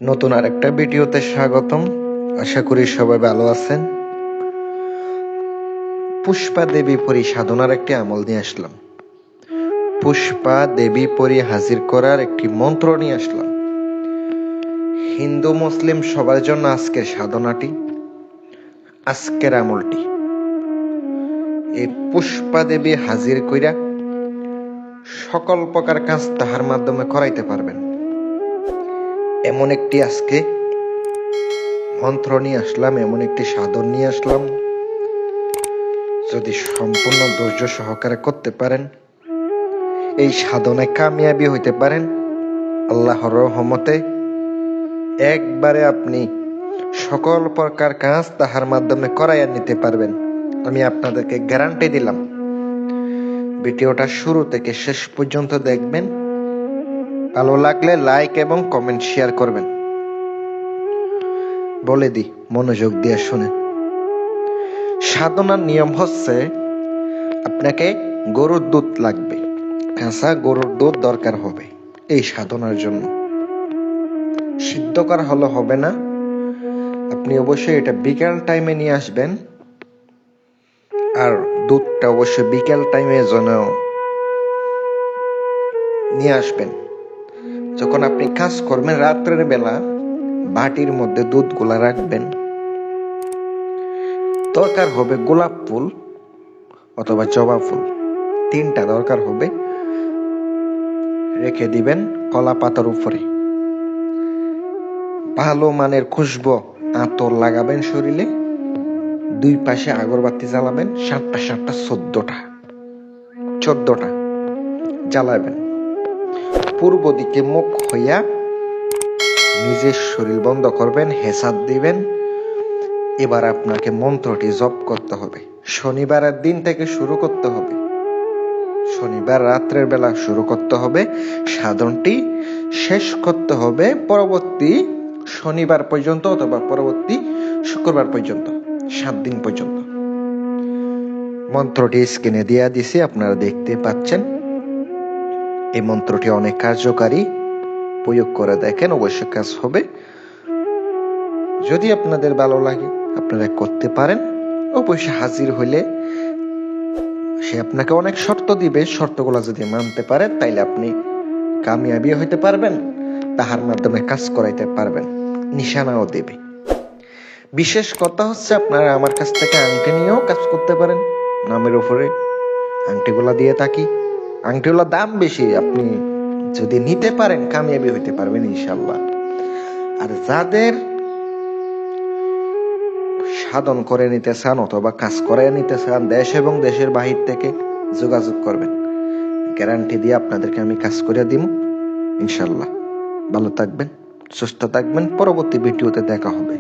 নতুন আরেকটা ভিডিওতে স্বাগতম। আশা করি সবাই ভালো আছেন। পুষ্পা দেবী পরী সাধনার একটি আমল নিয়ে আসলাম। পুষ্পা দেবী পরী হাজির করার একটি মন্ত্র নিয়ে আসলাম। হিন্দু মুসলিম সবার জন্য আজকের সাধনাটি, আজকের আমলটি। এই পুষ্পা দেবী হাজির কইরা সকল প্রকার কাজ তাহার মাধ্যমে করাইতে পারবেন। এমন একটি আজকে মন্ত্র নিয়ে আসলাম, এমন একটি সাধন নিয়ে আসলাম। যদি সম্পূর্ণ ধৈর্য সহকারে করতে পারেন, এই সাধনায় কামিয়াবি হইতে পারেন, আল্লাহর রহমতে একবারে আপনি সকল প্রকার কাজ তাহার মাধ্যমে করাইয়া নিতে পারবেন। আমি আপনাদেরকে গ্যারান্টি দিলাম। ভিডিওটা শুরু থেকে শেষ পর্যন্ত দেখবেন। ভালো লাগলে লাইক এবং কমেন্ট শেয়ার করবেন। বলে দিই, মনোযোগ দিয়ে শুনেন। সাধনার নিয়ম হচ্ছে, আপনাকে গরুর দুধ লাগবে, কাঁচা গরুর দুধ দরকার হবে এই সাধনার জন্য। সিদ্ধ করা হলে হবে না। আপনি অবশ্যই এটা বিকেল টাইমে নিয়ে আসবেন, আর দুধটা অবশ্যই বিকেল টাইমে যেন নিয়ে আসবেন। যখন আপনি কাজ করবেন রাত্রের বেলা, বাটির মধ্যে দুধগুলা রাখবেন। দরকার হবে গোলাপ ফুল অথবা জবা ফুল, তিনটা দরকার হবে। রেখে দিবেন কলা পাতার উপরে। ভালো মানের খুশবু আতর লাগাবেন শরীরে। দুই পাশে আগরবাতি জ্বালাবেন, 7টা 7টা 14টা জ্বালাবেন। পূর্ব দিকে মুখ হইয়া নিজের শরীর বন্ধ করবেন, হেসাদ দিবেন। এবার আপনাকে মন্ত্রটি জপ করতে হবে। শনিবারের দিন থেকে শুরু করতে হবে, শনিবার রাত্রের বেলা শুরু করতে হবে। সাধনটি শেষ করতে হবে পরবর্তী শনিবার পর্যন্ত অথবা পরবর্তী শুক্রবার পর্যন্ত, 7 দিন পর্যন্ত। মন্ত্রটি স্ক্রিনে দিয়ে দিছি, আপনারা দেখতে পাচ্ছেন। এই মন্ত্রটি অনেক কার্যকারী, প্রয়োগ করে দেখেন, অবশ্যই কাজ হবে। যদি আপনাদের ভালো লাগে আপনারা করতে পারেন। অবশ্যই হাজির হইলে সে আপনাকে অনেক শর্ত দিবে। শর্তগুলো যদি মানতে পারে তাইলে আপনি কামিয়াবি হইতে পারবেন, তাহার মাধ্যমে কাজ করাইতে পারবেন, নিশানাও দেবে। বিশেষ কথা হচ্ছে, আপনারা আমার কাছ থেকে আংটি নিয়েও কাজ করতে পারেন। নামের উপরে আংটিগুলা দিয়ে থাকি। আংটিগুলোর দাম বেশি, আপনি যদি নিতে পারেন কামিয়াবি হইতে পারবেন ইনশাল্লাহ। আর যাদের সাধন করে নিতে চান অথবা কাজ করে নিতে চান, দেশ এবং দেশের বাহির থেকে যোগাযোগ করবেন। গ্যারান্টি দিয়ে আপনাদেরকে আমি কাজ করে দিব ইনশাল্লাহ। ভালো থাকবেন, সুস্থ থাকবেন। পরবর্তী ভিডিওতে দেখা হবে।